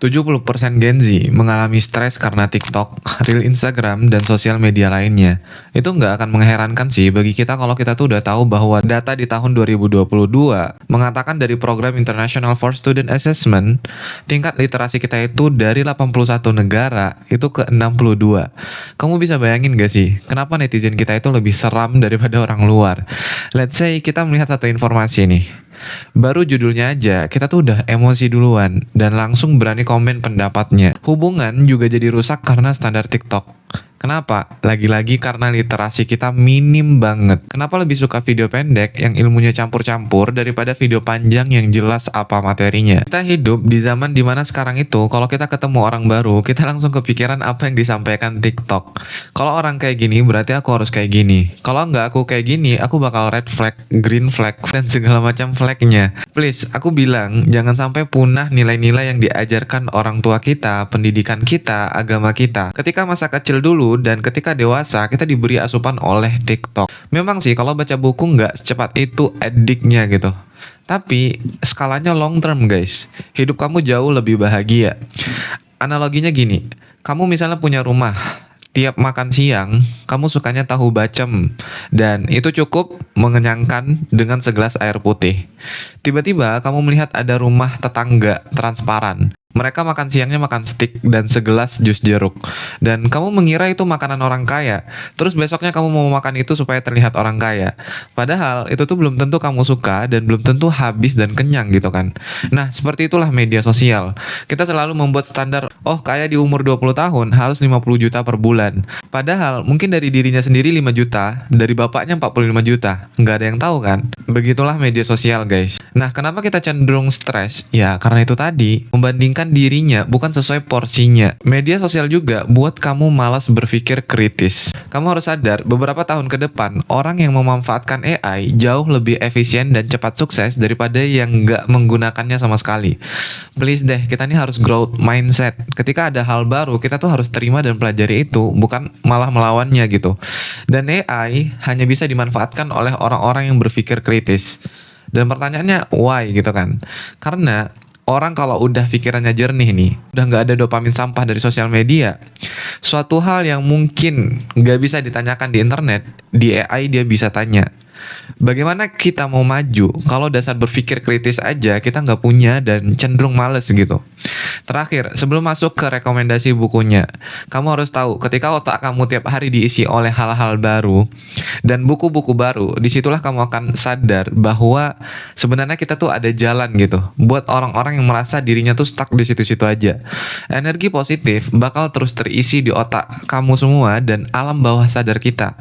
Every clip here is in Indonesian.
70% Gen Z mengalami stres karena TikTok, Reel Instagram, dan sosial media lainnya. Itu nggak akan mengherankan sih bagi kita kalau kita tuh udah tahu bahwa data di tahun 2022 mengatakan dari program International for Student Assessment, tingkat literasi kita itu dari 81 negara itu ke 62. Kamu bisa bayangin gak sih, kenapa netizen kita itu lebih seram daripada orang luar? Let's say kita melihat satu informasi nih. Baru judulnya aja, kita tuh udah emosi duluan dan langsung berani komen pendapatnya. Hubungan juga jadi rusak karena standar TikTok. Kenapa? Lagi-lagi karena literasi kita minim banget. Kenapa lebih suka video pendek yang ilmunya campur-campur daripada video panjang yang jelas apa materinya? Kita hidup di zaman dimana sekarang itu, kalau kita ketemu orang baru, kita langsung kepikiran apa yang disampaikan TikTok. Kalau orang kayak gini, berarti aku harus kayak gini. Kalau nggak aku kayak gini, aku bakal red flag, green flag, dan segala macam flagnya. Please, aku bilang, jangan sampai punah nilai-nilai yang diajarkan orang tua kita, pendidikan kita, agama kita. Ketika masa kecil dulu, dan ketika dewasa kita diberi asupan oleh TikTok. Memang sih kalau baca buku nggak secepat itu adiknya gitu. Tapi skalanya long term guys. Hidup kamu jauh lebih bahagia. Analoginya gini, kamu misalnya punya rumah. Tiap makan siang, kamu sukanya tahu bacem. Dan itu cukup mengenyangkan dengan segelas air putih. Tiba-tiba kamu melihat ada rumah tetangga transparan. Mereka makan siangnya makan steak dan segelas jus jeruk. Dan kamu mengira itu makanan orang kaya. Terus besoknya kamu mau makan itu supaya terlihat orang kaya. Padahal itu tuh belum tentu kamu suka dan belum tentu habis dan kenyang gitu kan. Nah, seperti itulah media sosial. Kita selalu membuat standar, oh kaya di umur 20 tahun harus 50 juta per bulan. Padahal mungkin dari dirinya sendiri 5 juta, dari bapaknya 45 juta. Nggak ada yang tahu kan? Begitulah media sosial guys. Nah, kenapa kita cenderung stres? Ya, karena itu tadi, membandingkan dirinya bukan sesuai porsinya. Media sosial juga buat kamu malas berpikir kritis. Kamu harus sadar, beberapa tahun ke depan, orang yang memanfaatkan AI jauh lebih efisien dan cepat sukses daripada yang nggak menggunakannya sama sekali. Please deh, kita nih harus growth mindset. Ketika ada hal baru, kita tuh harus terima dan pelajari itu, bukan malah melawannya gitu. Dan AI hanya bisa dimanfaatkan oleh orang-orang yang berpikir kritis. Dan pertanyaannya, why gitu kan? Karena orang kalau udah pikirannya jernih nih, udah nggak ada dopamin sampah dari sosial media, suatu hal yang mungkin nggak bisa ditanyakan di internet, di AI dia bisa tanya. Bagaimana kita mau maju kalau dasar berpikir kritis aja kita nggak punya dan cenderung males gitu. Terakhir, sebelum masuk ke rekomendasi bukunya, kamu harus tahu ketika otak kamu tiap hari diisi oleh hal-hal baru dan buku-buku baru, disitulah kamu akan sadar bahwa sebenarnya kita tuh ada jalan gitu. Buat orang-orang yang merasa dirinya tuh stuck di situ-situ aja. Energi positif bakal terus terisi di otak kamu semua dan alam bawah sadar kita.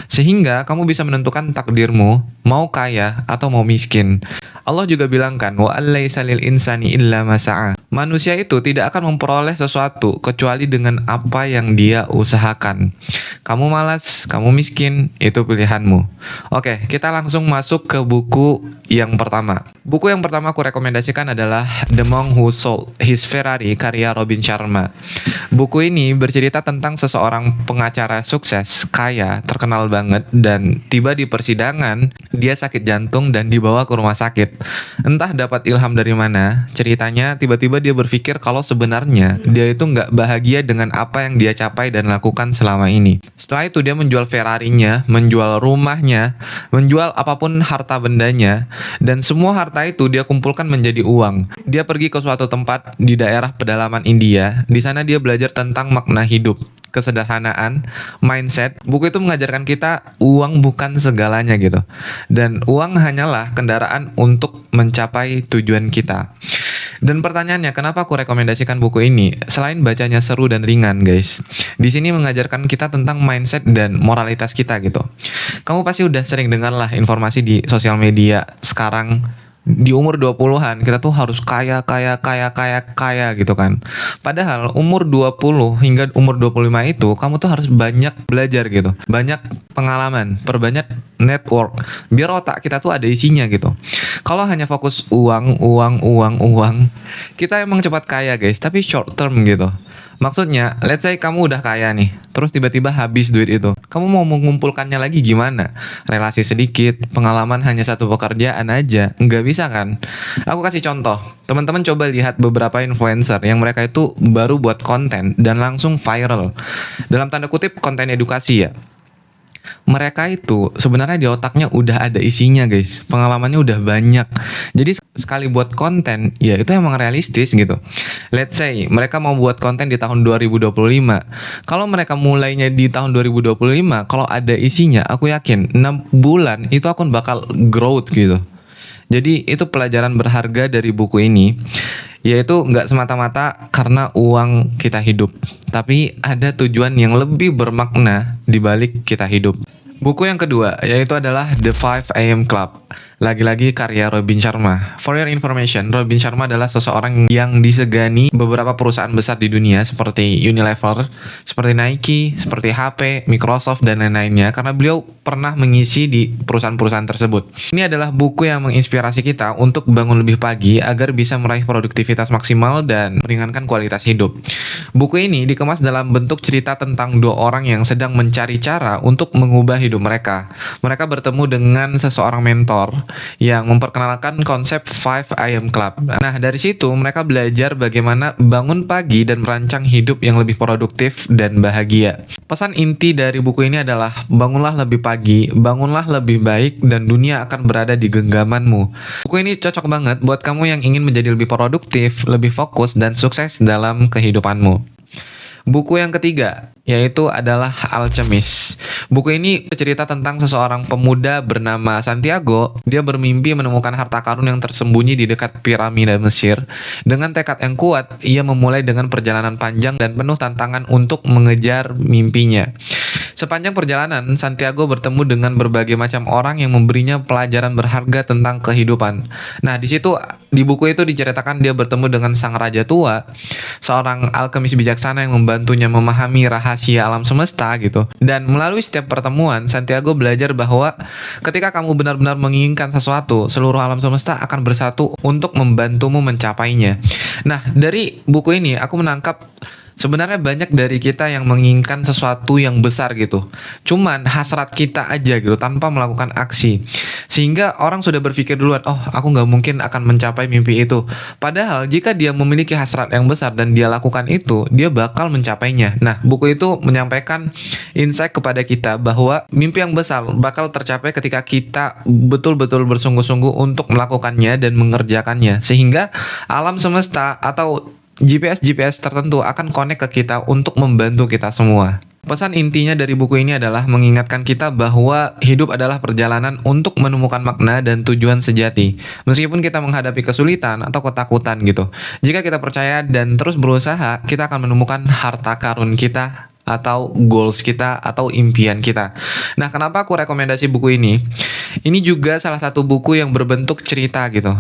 Sehingga kamu bisa menentukan takdirmu, mau kaya atau mau miskin. Allah juga bilang kan, wa allaisa lil insani illa ma sa'a. Manusia itu tidak akan memperoleh sesuatu kecuali dengan apa yang dia usahakan. Kamu malas, kamu miskin, itu pilihanmu. Oke, kita langsung masuk ke buku yang pertama. Buku yang pertama aku rekomendasikan adalah The Monk Who Sold His Ferrari karya Robin Sharma. Buku ini bercerita tentang seseorang pengacara sukses, kaya, terkenal banget, dan tiba di persidangan, dia sakit jantung dan dibawa ke rumah sakit. Entah dapat ilham dari mana, ceritanya tiba-tiba dia berpikir kalau sebenarnya dia itu nggak bahagia dengan apa yang dia capai dan lakukan selama ini. Setelah itu dia menjual Ferrarinya, menjual rumahnya, menjual apapun harta bendanya, dan semua harta itu dia kumpulkan menjadi uang. Dia pergi ke suatu tempat di daerah pedalaman India. Di sana dia belajar tentang makna hidup, kesederhanaan, mindset. Buku itu mengajarkan kita uang bukan segalanya gitu. Dan uang hanyalah kendaraan untuk mencapai tujuan kita. Dan pertanyaannya, kenapa aku rekomendasikan buku ini? Selain bacanya seru dan ringan, guys. Di sini mengajarkan kita tentang mindset dan moralitas kita gitu. Kamu pasti udah sering dengar lah informasi di sosial media sekarang. Di umur 20-an kita tuh harus kaya gitu kan. Padahal umur 20 hingga umur 25 itu kamu tuh harus banyak belajar gitu. Banyak pengalaman, perbanyak network biar otak kita tuh ada isinya gitu. Kalau hanya fokus uang, kita emang cepat kaya guys, tapi short term gitu. Maksudnya, let's say kamu udah kaya nih, terus tiba-tiba habis duit itu. Kamu mau mengumpulkannya lagi gimana? Relasi sedikit, pengalaman hanya satu pekerjaan aja, nggak bisa kan? Aku kasih contoh, teman-teman coba lihat beberapa influencer yang mereka itu baru buat konten dan langsung viral. Dalam tanda kutip konten edukasi ya. Mereka itu sebenarnya di otaknya udah ada isinya guys, pengalamannya udah banyak. Jadi sekali buat konten, ya itu emang realistis gitu. Let's say mereka mau buat konten di tahun 2025. Kalau mereka mulainya di tahun 2025, kalau ada isinya, aku yakin 6 bulan itu akun bakal growth gitu. Jadi itu pelajaran berharga dari buku ini, yaitu nggak semata-mata karena uang kita hidup, tapi ada tujuan yang lebih bermakna di balik kita hidup. Buku yang kedua yaitu adalah The 5 AM Club. Lagi-lagi karya Robin Sharma. For your information, Robin Sharma adalah seseorang yang disegani beberapa perusahaan besar di dunia seperti Unilever, seperti Nike, seperti HP, Microsoft, dan lain-lainnya karena beliau pernah mengisi di perusahaan-perusahaan tersebut. Ini adalah buku yang menginspirasi kita untuk bangun lebih pagi agar bisa meraih produktivitas maksimal dan meringankan kualitas hidup. Buku ini dikemas dalam bentuk cerita tentang dua orang yang sedang mencari cara untuk mengubah hidup mereka. Mereka bertemu dengan seseorang mentor yang memperkenalkan konsep 5 AM Club. Nah, dari situ mereka belajar bagaimana bangun pagi dan merancang hidup yang lebih produktif dan bahagia. Pesan inti dari buku ini adalah bangunlah lebih pagi, bangunlah lebih baik, dan dunia akan berada di genggamanmu. Buku ini cocok banget buat kamu yang ingin menjadi lebih produktif, lebih fokus, dan sukses dalam kehidupanmu. Buku yang ketiga yaitu adalah Alchemist. Buku ini cerita tentang seseorang pemuda bernama Santiago. Dia bermimpi menemukan harta karun yang tersembunyi di dekat piramida Mesir. Dengan tekad yang kuat, ia memulai dengan perjalanan panjang dan penuh tantangan untuk mengejar mimpinya. Sepanjang perjalanan, Santiago bertemu dengan berbagai macam orang yang memberinya pelajaran berharga tentang kehidupan. Nah, di situ di buku itu diceritakan dia bertemu dengan sang raja tua, seorang alkemis bijaksana yang membantunya memahami rahasia alam semesta gitu. Dan melalui setiap pertemuan, Santiago belajar bahwa ketika kamu benar-benar menginginkan sesuatu, seluruh alam semesta akan bersatu untuk membantumu mencapainya. Nah, dari buku ini aku menangkap sebenarnya banyak dari kita yang menginginkan sesuatu yang besar gitu. Cuman hasrat kita aja gitu tanpa melakukan aksi. Sehingga orang sudah berpikir duluan, oh aku nggak mungkin akan mencapai mimpi itu. Padahal jika dia memiliki hasrat yang besar dan dia lakukan itu, dia bakal mencapainya. Nah, buku itu menyampaikan insight kepada kita bahwa mimpi yang besar bakal tercapai ketika kita betul-betul bersungguh-sungguh untuk melakukannya dan mengerjakannya. Sehingga alam semesta atau GPS tertentu akan connect ke kita untuk membantu kita semua. Pesan intinya dari buku ini adalah mengingatkan kita bahwa hidup adalah perjalanan untuk menemukan makna dan tujuan sejati. Meskipun kita menghadapi kesulitan atau ketakutan gitu. Jika kita percaya dan terus berusaha, kita akan menemukan harta karun kita atau goals kita atau impian kita. Nah, kenapa aku rekomendasi buku ini? Ini juga salah satu buku yang berbentuk cerita gitu.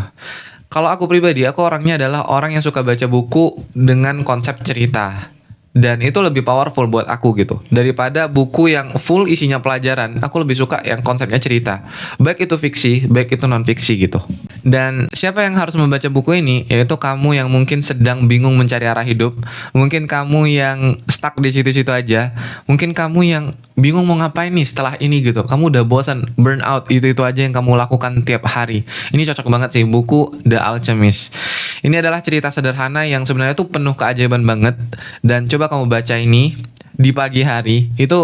Kalau aku pribadi, aku orangnya adalah orang yang suka baca buku dengan konsep cerita. Dan itu lebih powerful buat aku gitu. Daripada buku yang full isinya pelajaran, aku lebih suka yang konsepnya cerita. Baik itu fiksi, baik itu non-fiksi gitu. Dan siapa yang harus membaca buku ini? Yaitu kamu yang mungkin sedang bingung mencari arah hidup. Mungkin kamu yang stuck di situ-situ aja. Mungkin kamu yang bingung mau ngapain nih setelah ini gitu. Kamu udah bosan, burn out, itu aja yang kamu lakukan tiap hari. Ini cocok banget sih, buku The Alchemist. Ini adalah cerita sederhana yang sebenarnya tuh penuh keajaiban banget. Dan coba kamu baca ini di pagi hari, itu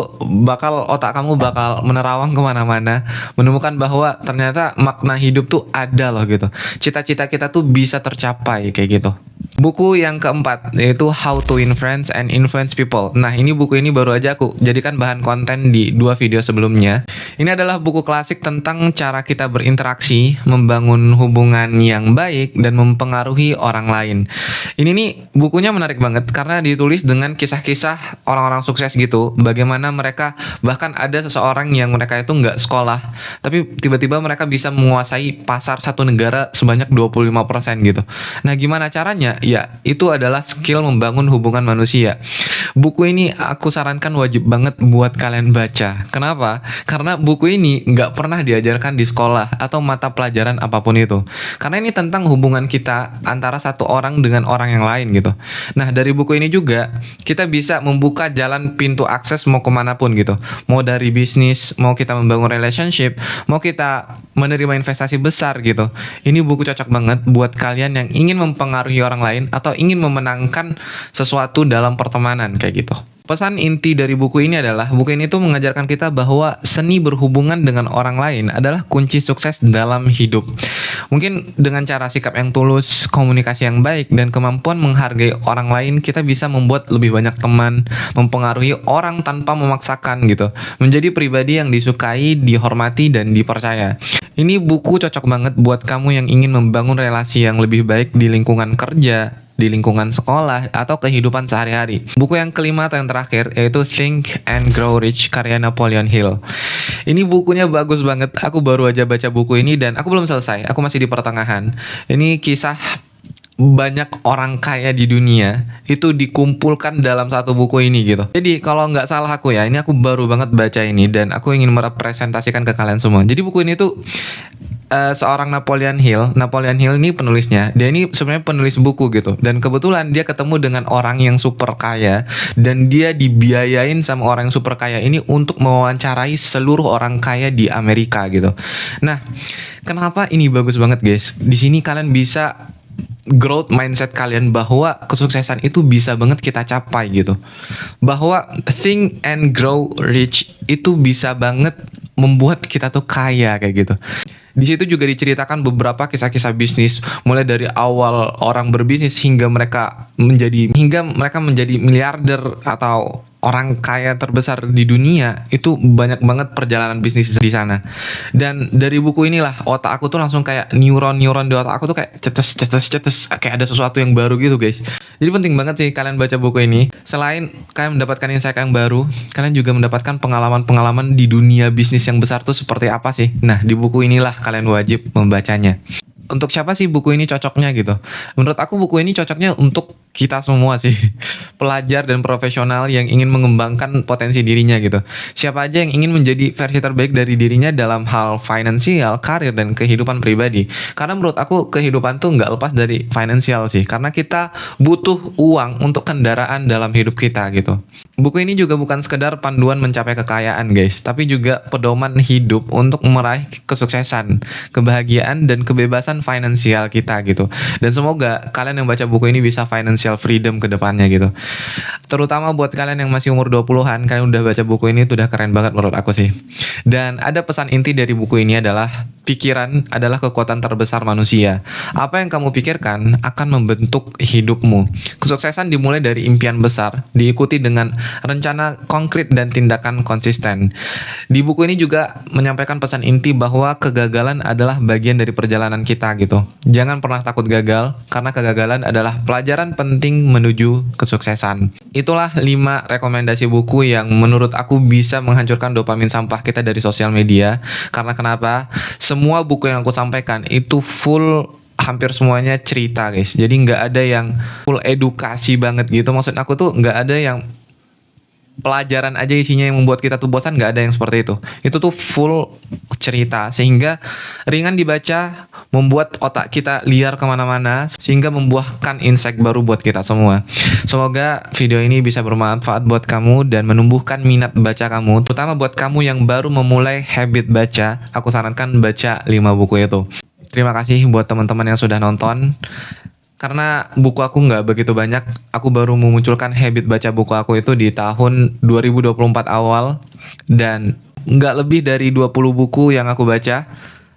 otak kamu bakal menerawang kemana-mana, menemukan bahwa ternyata makna hidup tuh ada loh gitu. Cita-cita kita tuh bisa tercapai kayak gitu. Buku yang keempat yaitu How to Influence and Influence People. Nah, ini buku ini baru aja aku jadikan bahan konten di 2 video sebelumnya. Ini adalah buku klasik tentang cara kita berinteraksi, membangun hubungan yang baik, dan mempengaruhi orang lain. Ini nih bukunya menarik banget karena ditulis dengan kisah-kisah orang-orang sukses gitu. Bagaimana mereka, bahkan ada seseorang yang mereka itu nggak sekolah, tapi tiba-tiba mereka bisa menguasai pasar satu negara sebanyak 25% gitu. Nah, gimana caranya? Ya, itu adalah skill membangun hubungan manusia. Buku ini aku sarankan wajib banget buat kalian baca. Kenapa? Karena buku ini nggak pernah diajarkan di sekolah atau mata pelajaran apapun itu. Karena ini tentang hubungan kita antara satu orang dengan orang yang lain gitu. Nah, dari buku ini juga kita bisa membuka jalan pintu akses mau kemanapun gitu. Mau dari bisnis, mau kita membangun relationship, mau kita menerima investasi besar gitu. Ini buku cocok banget buat kalian yang ingin mempengaruhi orang lain atau ingin memenangkan sesuatu dalam pertemanan kayak gitu. Pesan inti dari buku ini adalah buku ini tuh mengajarkan kita bahwa seni berhubungan dengan orang lain adalah kunci sukses dalam hidup. Mungkin dengan cara sikap yang tulus, komunikasi yang baik, dan kemampuan menghargai orang lain, kita bisa membuat lebih banyak teman, mempengaruhi orang tanpa memaksakan gitu. Menjadi pribadi yang disukai, dihormati, dan dipercaya. Ini buku cocok banget buat kamu yang ingin membangun relasi yang lebih baik di lingkungan kerja, di lingkungan sekolah, atau kehidupan sehari-hari. Buku yang kelima atau yang terakhir yaitu Think and Grow Rich karya Napoleon Hill. Ini bukunya bagus banget. Aku baru aja baca buku ini dan aku belum selesai. Aku masih di pertengahan. Ini kisah banyak orang kaya di dunia itu dikumpulkan dalam satu buku ini gitu. Jadi kalau nggak salah aku ya, ini aku baru banget baca ini dan aku ingin merepresentasikan ke kalian semua. Jadi buku ini tuh seorang Napoleon Hill. Napoleon Hill ini penulisnya. Dia ini sebenarnya penulis buku gitu. Dan kebetulan dia ketemu dengan orang yang super kaya dan dia dibiayain sama orang yang super kaya ini untuk mewawancarai seluruh orang kaya di Amerika gitu. Nah, kenapa ini bagus banget guys? Di sini kalian bisa growth mindset kalian bahwa kesuksesan itu bisa banget kita capai gitu. Bahwa think and grow rich itu bisa banget membuat kita tuh kaya kayak gitu. Di situ juga diceritakan beberapa kisah-kisah bisnis mulai dari awal orang berbisnis hingga mereka menjadi miliarder atau orang kaya terbesar di dunia. Itu banyak banget perjalanan bisnis di sana. Dan dari buku inilah otak aku tuh langsung kayak neuron di otak aku tuh kayak cetes kayak ada sesuatu yang baru gitu guys. Jadi penting banget sih kalian baca buku ini. Selain kalian mendapatkan insight yang baru, kalian juga mendapatkan pengalaman-pengalaman di dunia bisnis yang besar tuh seperti apa sih. Nah, di buku inilah kalian wajib membacanya. Untuk siapa sih buku ini cocoknya gitu? Menurut aku buku ini cocoknya untuk kita semua sih. Pelajar dan profesional yang ingin mengembangkan potensi dirinya gitu. Siapa aja yang ingin menjadi versi terbaik dari dirinya dalam hal finansial, karir, dan kehidupan pribadi. Karena menurut aku kehidupan tuh nggak lepas dari finansial sih. Karena kita butuh uang untuk kendaraan dalam hidup kita gitu. Buku ini juga bukan sekedar panduan mencapai kekayaan guys, tapi juga pedoman hidup untuk meraih kesuksesan, kebahagiaan, dan kebebasan finansial kita gitu. Dan semoga kalian yang baca buku ini bisa financial freedom ke depannya gitu. Terutama buat kalian yang masih umur 20-an, kalian udah baca buku ini itu udah keren banget menurut aku sih. Dan ada pesan inti dari buku ini adalah pikiran adalah kekuatan terbesar manusia. Apa yang kamu pikirkan akan membentuk hidupmu. Kesuksesan dimulai dari impian besar, diikuti dengan rencana konkret dan tindakan konsisten. Di buku ini juga menyampaikan pesan inti bahwa kegagalan adalah bagian dari perjalanan kita gitu. Jangan pernah takut gagal, karena kegagalan adalah pelajaran penting menuju kesuksesan. Itulah 5 rekomendasi buku yang menurut aku bisa menghancurkan dopamin sampah kita dari sosial media. Karena kenapa? Semua buku yang aku sampaikan itu hampir semuanya cerita guys. Jadi nggak ada yang full edukasi banget gitu. Maksud aku tuh nggak ada yang pelajaran aja isinya yang membuat kita tuh bosan, nggak ada yang seperti itu. Itu tuh full cerita sehingga ringan dibaca, membuat otak kita liar kemana-mana sehingga membuahkan insight baru buat kita semua. Semoga video ini bisa bermanfaat buat kamu dan menumbuhkan minat baca kamu, terutama buat kamu yang baru memulai habit baca. Aku sarankan baca 5 buku itu. Terima kasih buat teman-teman yang sudah nonton. Karena buku aku nggak begitu banyak, aku baru memunculkan habit baca buku aku itu di tahun 2024 awal. Dan nggak lebih dari 20 buku yang aku baca.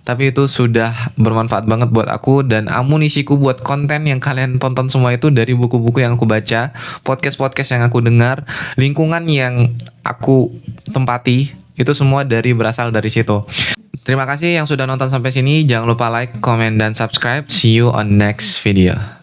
Tapi itu sudah bermanfaat banget buat aku. Dan amunisiku buat konten yang kalian tonton semua itu dari buku-buku yang aku baca, podcast-podcast yang aku dengar, lingkungan yang aku tempati, itu semua berasal dari situ. Terima kasih yang sudah nonton sampai sini. Jangan lupa like, comment, dan subscribe. See you on next video.